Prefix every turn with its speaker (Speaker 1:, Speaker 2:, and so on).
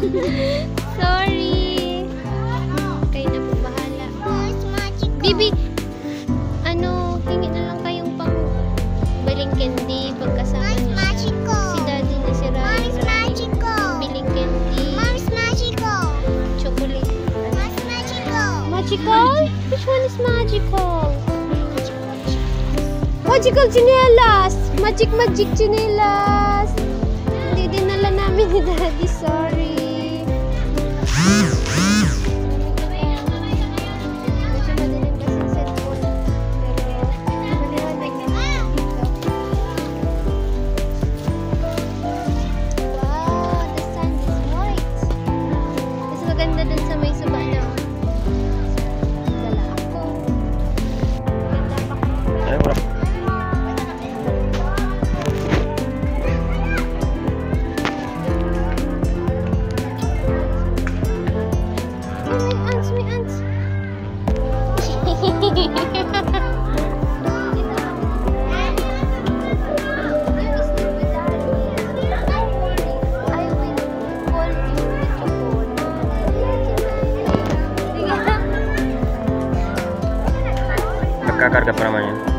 Speaker 1: Sorry. Kayo na po bahala. Bibi, ano, hingi na lang kayong pang baling candy pagkasama niyo siya. Si daddy na si Ryan. Biling candy. Chocolate. Magical? Which one is magical? Magical chinelas! Magic chinelas! Hindi dinala namin ni daddy, sorry.
Speaker 2: Nagkakarga pa naman yun.